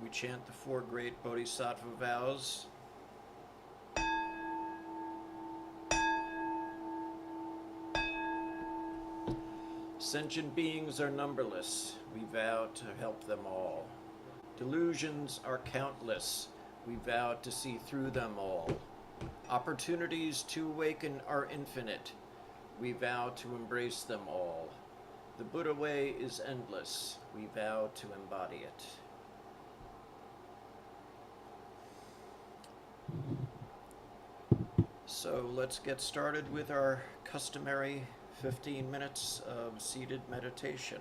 We chant the four great Bodhisattva vows. Sentient beings are numberless. We vow to help them all. Delusions are countless. We vow to see through them all. Opportunities to awaken are infinite. We vow to embrace them all. The Buddha way is endless. We vow to embody it. So let's get started with our customary 15 minutes of seated meditation.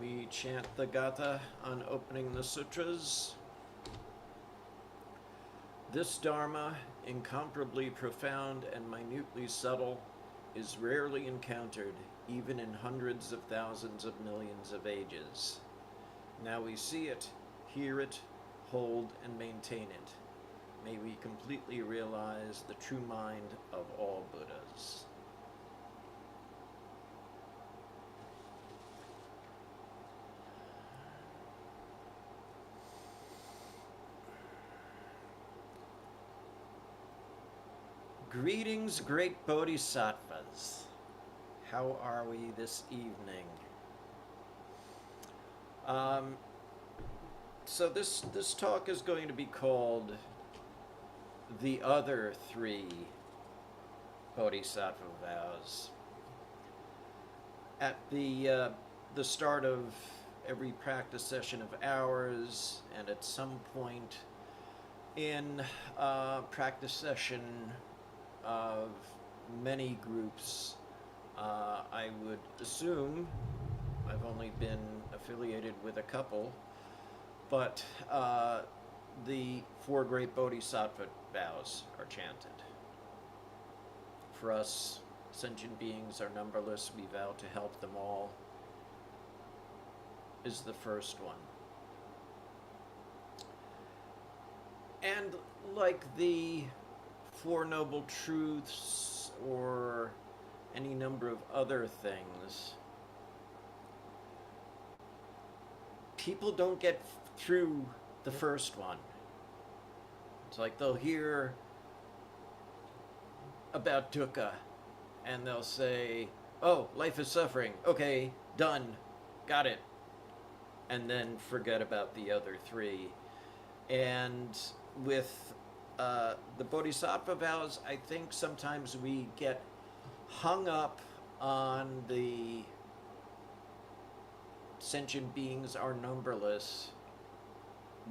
we chant the Gatha on opening the sutras. This Dharma, incomparably profound and minutely subtle, is rarely encountered even in hundreds of thousands of millions of ages. Now we see it, hear it, hold and maintain it. May we completely realize the true mind of all Buddhas. Greetings, great Bodhisattvas. How are we this evening? So this talk is going to be called The Other Three Bodhisattva Vows. At the start of every practice session of ours, and at some point in a practice session of many groups, I would assume, I've only been affiliated with a couple, but the four great Bodhisattva vows are chanted. For us, sentient beings are numberless, we vow to help them all, is the first one. And like the Four Noble Truths or any number of other things, people don't get through the first one. It's like they'll hear about dukkha and they'll say, oh, life is suffering, okay, done, got it, and then forget about the other three. And with the Bodhisattva vows, I think sometimes we get hung up on the sentient beings are numberless,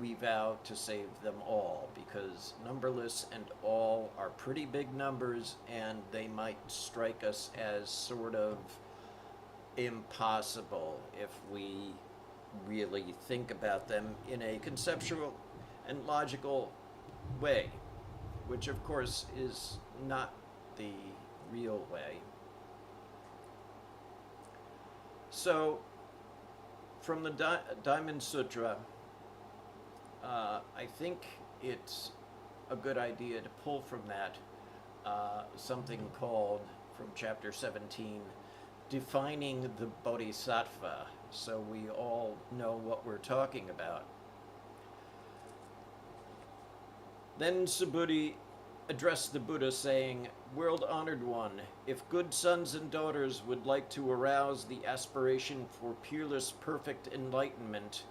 we vow to save them all, because numberless and all are pretty big numbers, and they might strike us as sort of impossible if we really think about them in a conceptual and logical way, which of course is not the real way. So from the Diamond Sutra, I think it's a good idea to pull from that something called, from chapter 17, defining the Bodhisattva, so we all know what we're talking about. Then Subhuti addressed the Buddha, saying, "World-honored one, if good sons and daughters would like to arouse the aspiration for peerless perfect enlightenment,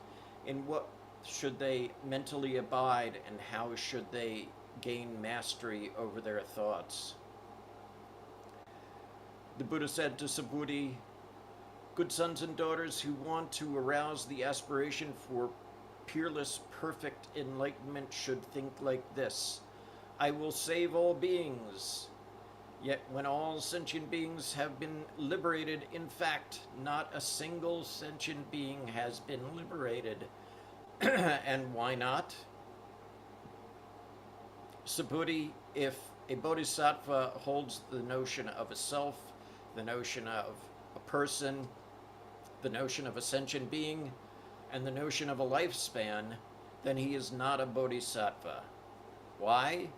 in what should they mentally abide, and how should they gain mastery over their thoughts?" The Buddha said to Subhuti, "Good sons and daughters who want to arouse the aspiration for peerless perfect enlightenment should think like this: I will save all beings. Yet when all sentient beings have been liberated, in fact, not a single sentient being has been liberated." And why not? Subhuti, if a bodhisattva holds the notion of a self, the notion of a person, the notion of a sentient being, and the notion of a lifespan, then he is not a bodhisattva. Why?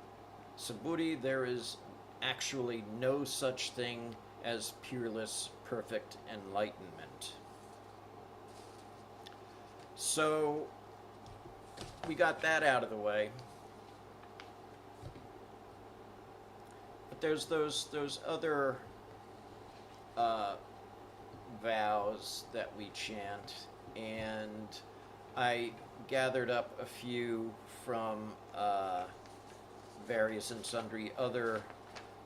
Subhuti, there is actually no such thing as peerless, perfect enlightenment. So we got that out of the way. But there's those other vows that we chant, and I gathered up a few from various and sundry other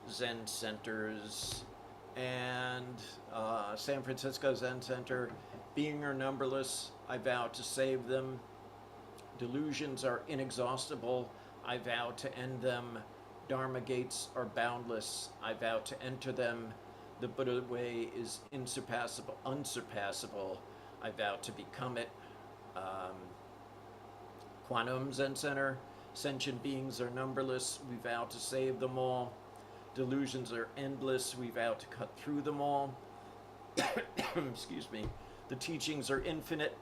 Zen centers, and San Francisco Zen Center. Being are numberless, I vow to save them. Delusions are inexhaustible, I vow to end them. Dharma gates are boundless, I vow to enter them. The Buddha way is unsurpassable, I vow to become it. Um, Quantum Zen Center, sentient beings are numberless, we vow to save them all. Delusions are endless, we vow to cut through them all. Excuse me. The teachings are infinite,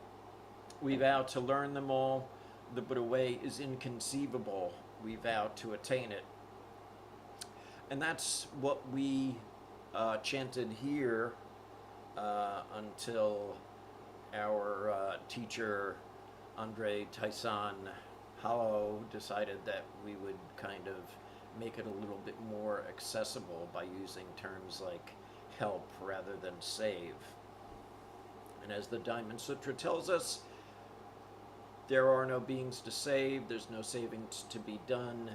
we vow to learn them all. The Buddha way is inconceivable, we vow to attain it. And that's what we chanted here until our teacher, Andre Tyson Hollow, decided that we would kind of make it a little bit more accessible by using terms like help rather than save. And as the Diamond Sutra tells us, there are no beings to save, there's no saving to be done,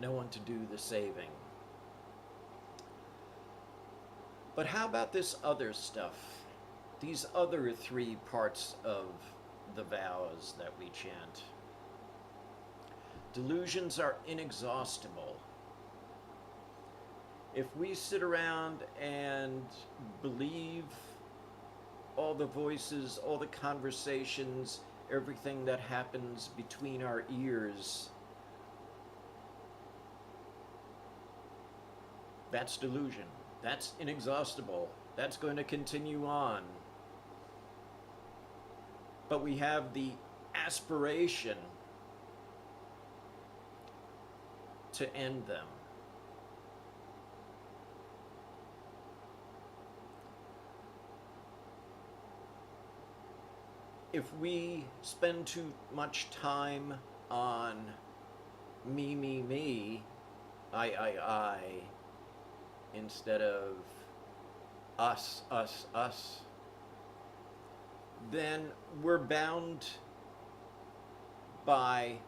no one to do the saving. But how about this other stuff? These other three parts of the vows that we chant. Delusions are inexhaustible. If we sit around and believe all the voices, all the conversations, everything that happens between our ears, that's delusion. That's inexhaustible. That's going to continue on. But we have the aspiration to end them. If we spend too much time on me, I, instead of us, then we're bound by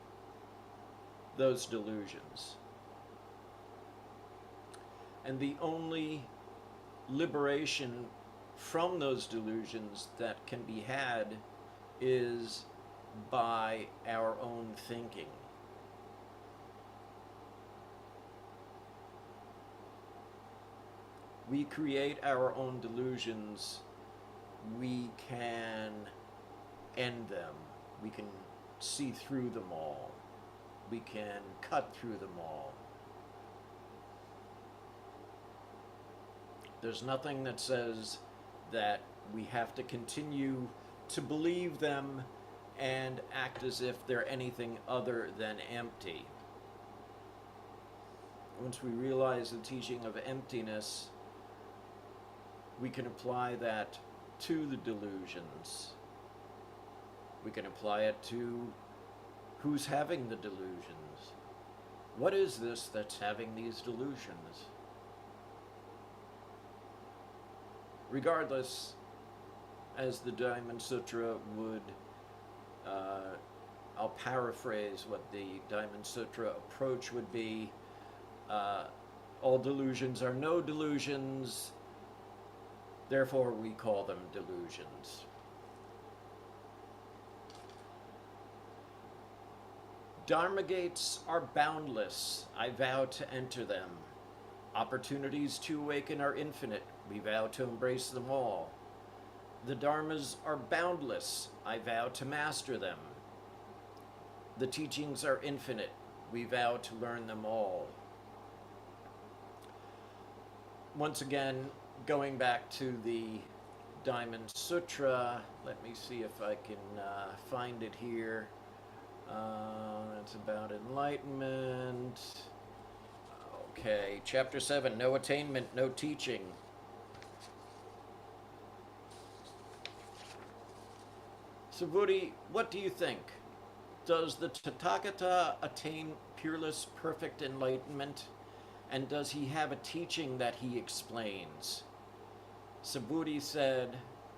those delusions. And the only liberation from those delusions that can be had is by our own thinking. We create our own delusions. We can end them. We can see through them all. We can cut through them all. There's nothing that says that we have to continue to believe them and act as if they're anything other than empty. Once we realize the teaching of emptiness, we can apply that to the delusions. We can apply it to who's having the delusions. What is this that's having these delusions? Regardless, as the Diamond Sutra would, I'll paraphrase what the Diamond Sutra approach would be. All delusions are no delusions, therefore we call them delusions. Dharma gates are boundless, I vow to enter them. Opportunities to awaken are infinite, we vow to embrace them all. The dharmas are boundless, I vow to master them. The teachings are infinite, we vow to learn them all. Once again, going back to the Diamond Sutra, let me see if I can find it here. It's about enlightenment. Okay, chapter 7, no attainment, no teaching. Subhuti, what do you think? Does the Tathagata attain peerless, perfect enlightenment? And does he have a teaching that he explains? Subhuti said,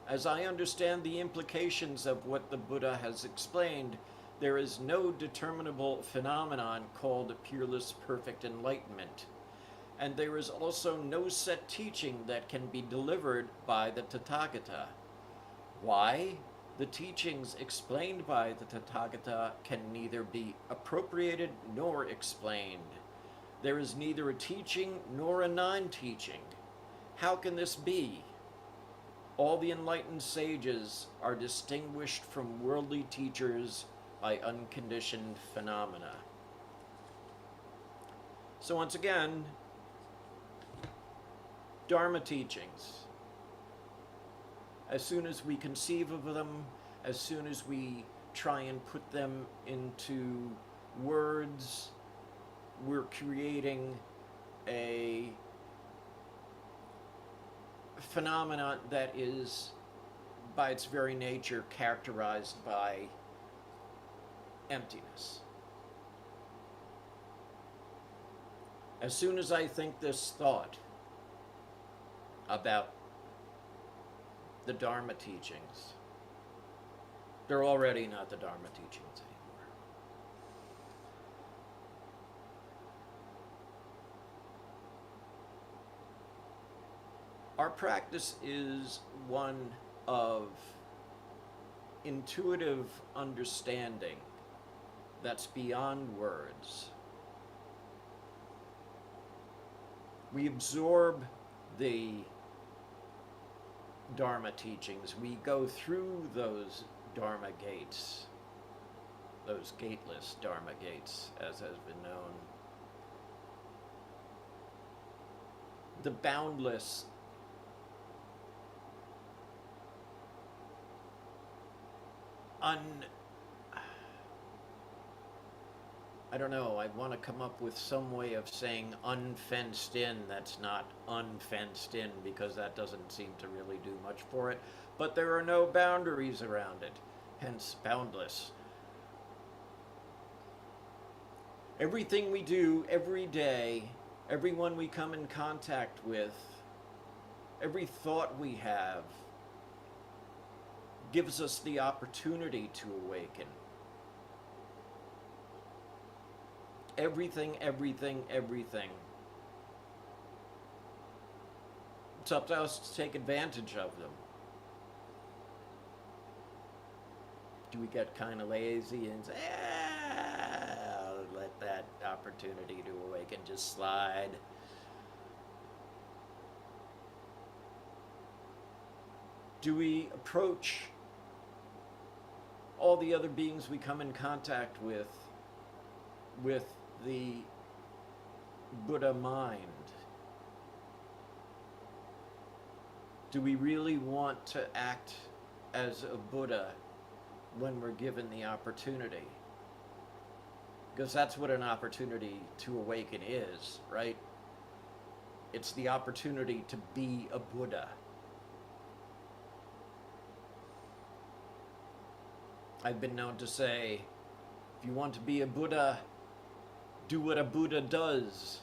as I understand the implications of what the Buddha has explained, there is no determinable phenomenon called peerless, perfect enlightenment. And there is also no set teaching that can be delivered by the Tathagata. Why? The teachings explained by the Tathagata can neither be appropriated nor explained. There is neither a teaching nor a non-teaching. How can this be? All the enlightened sages are distinguished from worldly teachers by unconditioned phenomena. So once again, Dharma teachings. As soon as we conceive of them, as soon as we try and put them into words, we're creating a phenomenon that is, by its very nature, characterized by emptiness. As soon as I think this thought about the Dharma teachings, they're already not the Dharma teachings anymore. Our practice is one of intuitive understanding that's beyond words. We absorb the Dharma teachings. We go through those Dharma gates, those gateless Dharma gates, as has been known. The boundless I don't know, I want to come up with some way of saying unfenced in that's not unfenced in, because that doesn't seem to really do much for it. But there are no boundaries around it, hence boundless. Everything we do every day, everyone we come in contact with, every thought we have, gives us the opportunity to awaken. Everything, everything, everything. It's up to us to take advantage of them. Do we get kind of lazy and say, I'll let that opportunity to awaken just slide? Do we approach all the other beings we come in contact with the Buddha mind? Do we really want to act as a Buddha when we're given the opportunity? Because that's what an opportunity to awaken is, right? It's the opportunity to be a Buddha. I've been known to say, if you want to be a Buddha, do what a Buddha does.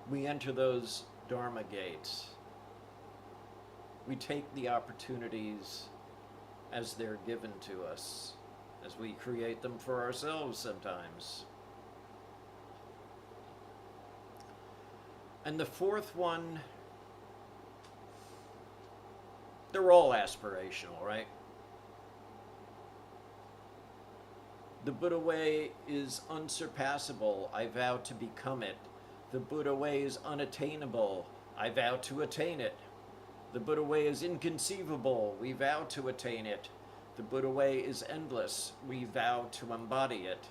We enter those Dharma gates. We take the opportunities as they're given to us, as we create them for ourselves sometimes. And the fourth one, they're all aspirational, right? The Buddha way is unsurpassable. I vow to become it. The Buddha way is unattainable. I vow to attain it. The Buddha way is inconceivable. We vow to attain it. The Buddha way is endless. We vow to embody it.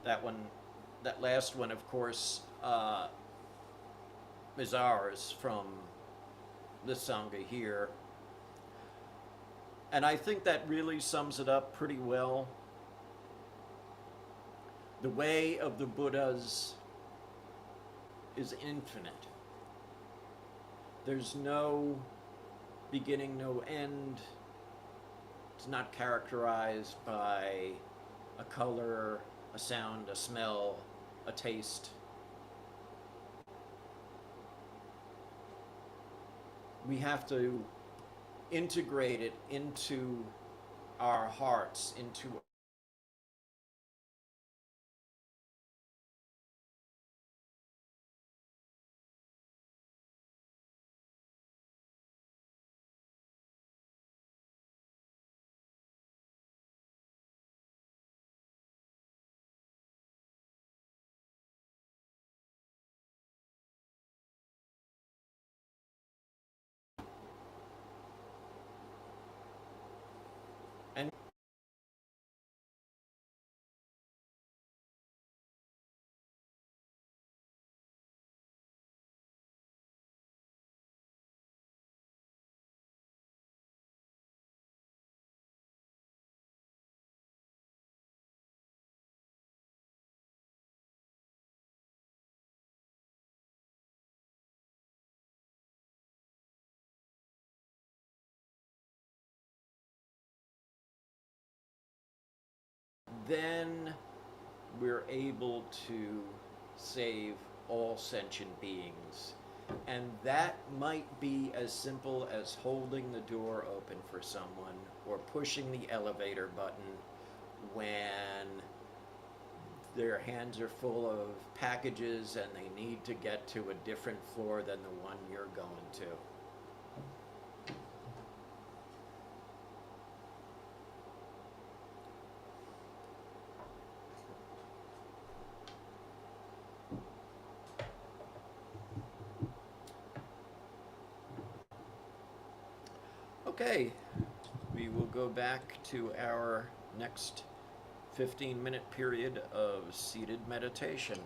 That last one, of course, is ours from the Sangha here. And I think that really sums it up pretty well. The way of the Buddhas is infinite. There's no beginning, no end. It's not characterized by a color, a sound, a smell, a taste. We have to integrate it into our hearts, into then we're able to save all sentient beings. And that might be as simple as holding the door open for someone or pushing the elevator button when their hands are full of packages and they need to get to a different floor than the one you're going to. Okay, we will go back to our next 15-minute period of seated meditation.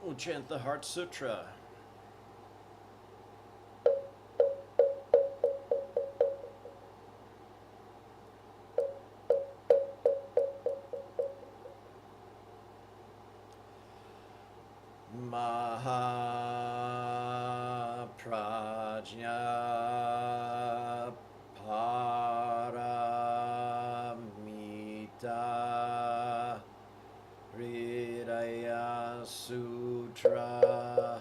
We'll chant the Heart Sutra. Mahaprajna Paramita Hridaya Sutra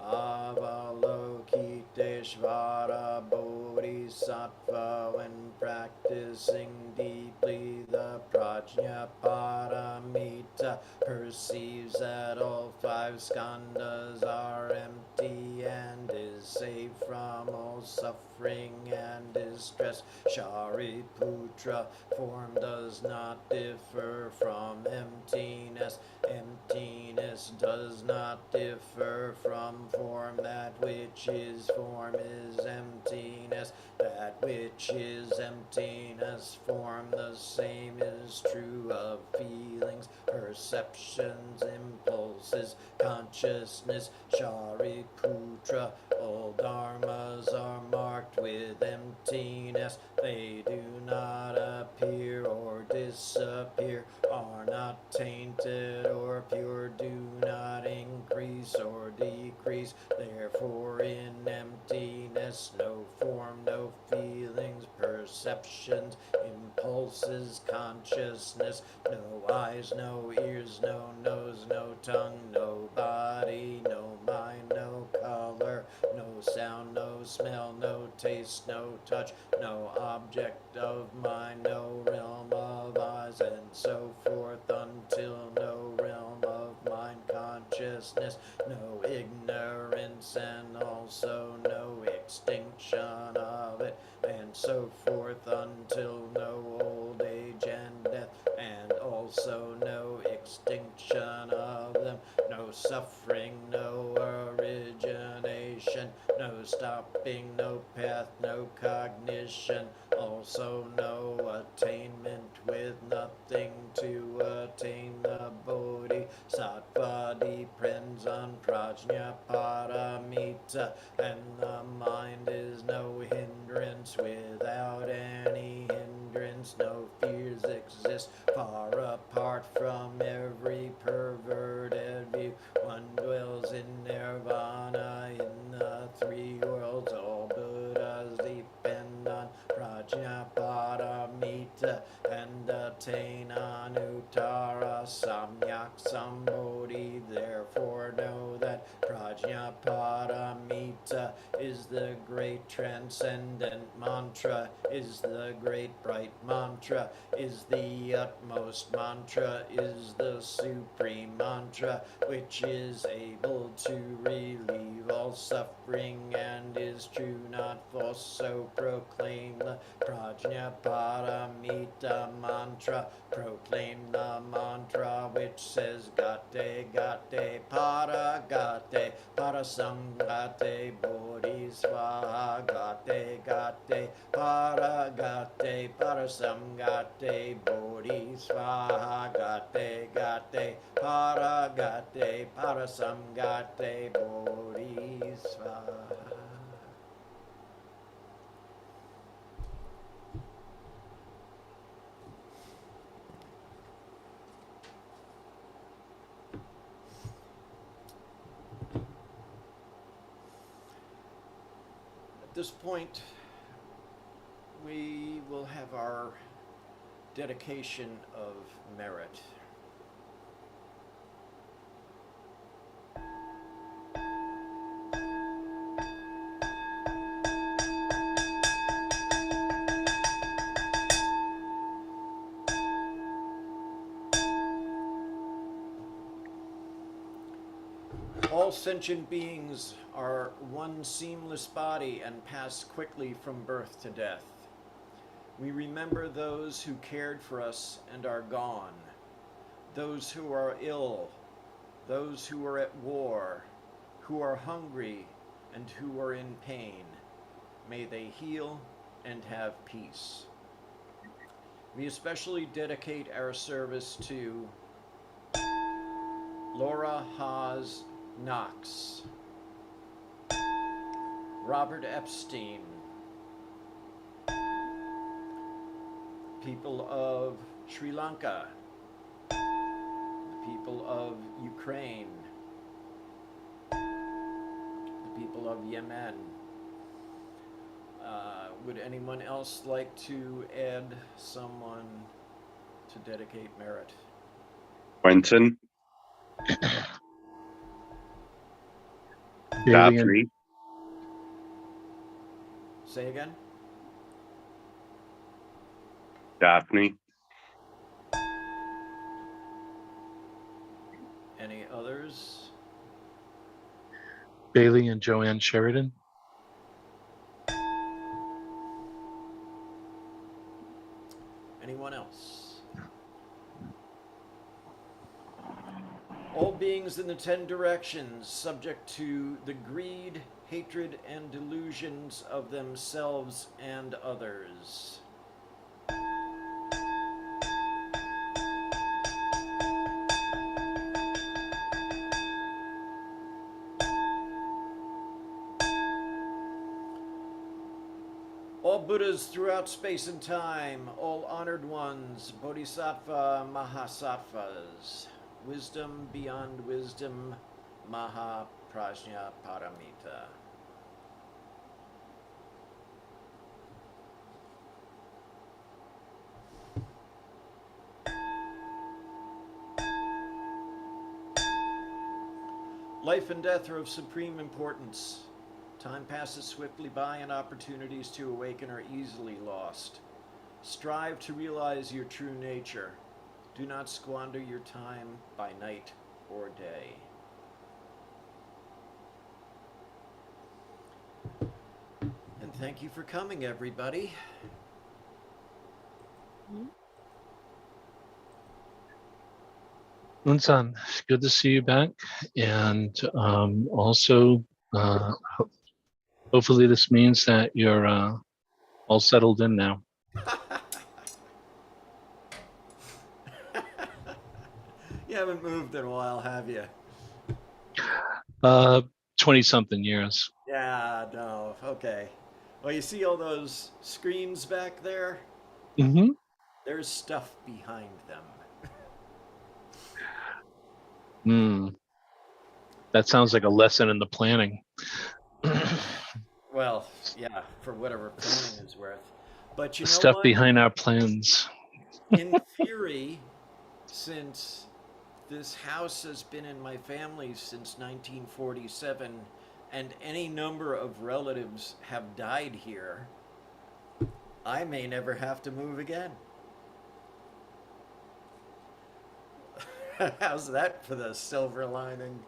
Avalokiteshvara Bodhisattva when practicing deeply the Prajna Paramita perceives that all five skandhas are empty and is saved from all suffering and distress. Shariputra, form does not differ from emptiness. Emptiness does not differ from form. That which is form is emptiness. That which is emptiness, form. The same is true of feelings, perceptions, impulses, consciousness. Shariputra, all dharmas are marked with emptiness. They do not appear or disappear, are not tainted or pure, do not increase or decrease. Therefore in emptiness, no form, no feelings, perceptions, impulses, consciousness, no eyes, no ears, no nose, no tongue, no body, no mind, no color, no sound, no smell, no taste, no touch, no object of mind, no realm of eyes, and so forth until no realm of mind consciousness, no ignorance, and also no extinction of it, and so forth until no old age and death, and also no extinction of them, no suffering, no origination, no stopping, no path, no cognition, also no attainment, with nothing to attain. The Bodhisattva depends on Prajna Paramita, and the mind is no hindrance. Without any hindrance, no fears exist. Far apart from every perverted view, one dwells in nirvana in the three worlds. All Buddhas depend on Prajna Paramita and attain Anuttara Samyak Sambodhi. Therefore know that Prajna Paramita is the great transcendent mantra, is the great bright mantra, is the utmost mantra, is the supreme mantra, which is able to relieve all suffering and is true, not false. So proclaim the Prajna Paramita mantra. Proclaim the mantra which says Gate Gate Para Gate Parasangate Bodhisvaha. Gate Gate Para Gate Parasangate Bodhisvaha. Gate Gate Para Gate Parasangate Bodhisvaha. At this point, we will have our dedication of merit. All sentient beings are one seamless body and pass quickly from birth to death. We remember those who cared for us and are gone, those who are ill, those who are at war, who are hungry and who are in pain. May they heal and have peace. We especially dedicate our service to Laura Haas Knox, Robert Epstein, people of Sri Lanka, the people of Ukraine, the people of Yemen. Would anyone else like to add someone to dedicate merit? Quentin, Bailey and Daphne, Say again? Daphne, Any others? Bailey and Joanne Sheridan. Anyone else? All beings in the 10 directions, subject to the greed, hatred, and delusions of themselves and others. All Buddhas throughout space and time, all honored ones, Bodhisattva Mahasattvas, wisdom beyond wisdom, Maha Prajna Paramita. Life and death are of supreme importance. Time passes swiftly by and opportunities to awaken are easily lost. Strive to realize your true nature. Do not squander your time by night or day. And thank you for coming, everybody. Unsan, good to see you back. And also, hopefully this means that you're all settled in now. You haven't moved in a while, have you? 20-something years. Yeah, no, okay. Well, you see all those screens back there? Mm-hmm. There's stuff behind them. That sounds like a lesson in the planning. Well, yeah, for whatever planning is worth. But you know Stuff what? behind our plans. In theory, since this house has been in my family since 1947, and any number of relatives have died here, I may never have to move again. How's that for the silver lining?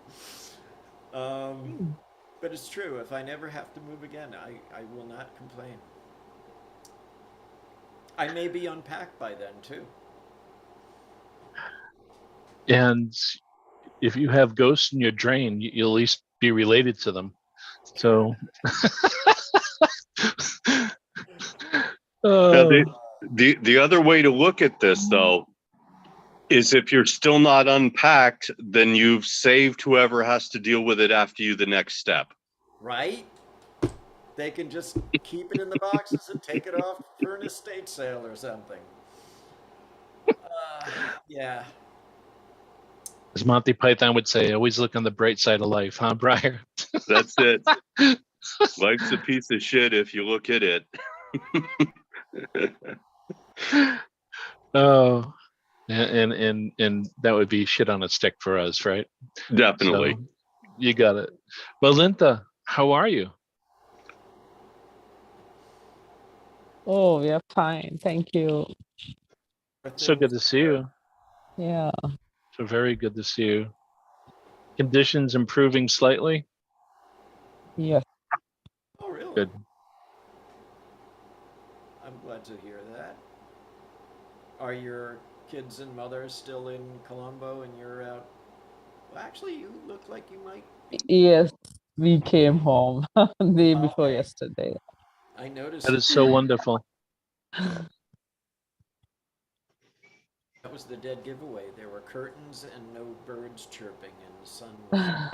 But it's true. If I never have to move again, I will not complain. I may be unpacked by then, too. And if you have ghosts in your drain, you'll at least be related to them. So, Now, the other way to look at this, though, is if you're still not unpacked, then you've saved whoever has to deal with it after you the next step. Right? They can just keep it in the boxes and take it off for an estate sale or something. Yeah. as Monty Python would say, always look on the bright side of life, huh, Briar? That's it. Life's a piece of shit if you look at it. Oh, and that would be shit on a stick for us, right? Definitely. So, you got it. Well, Linda, how are you? Oh, we are fine. Thank you. So good to see you. Yeah. So very good to see you. Conditions improving slightly? Yes. Oh, really? Good. I'm glad to hear that. Are your kids and mother still in Colombo and you're out? Well, actually, you look like you might. Yes, we came home day before Okay. yesterday. I noticed That is so wonderful. that was the dead giveaway. There were curtains and no birds chirping, and the sun was.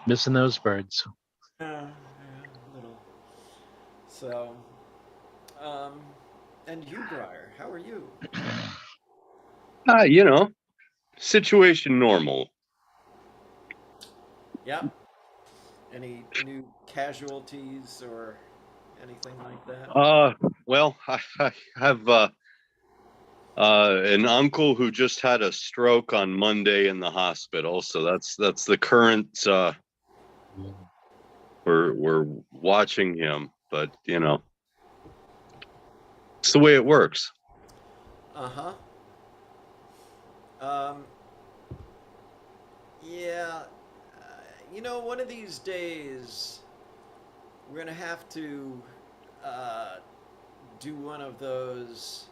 Missing those birds. Yeah, a little. So, and you, Briar, how are you? You know, situation normal. Yeah. Any new casualties or anything like that? Well, I have an uncle who just had a stroke on Monday in the hospital, so that's the current. We're watching him, but you know, it's the way it works. Uh-huh. Um, yeah, one of these days we're gonna have to do one of those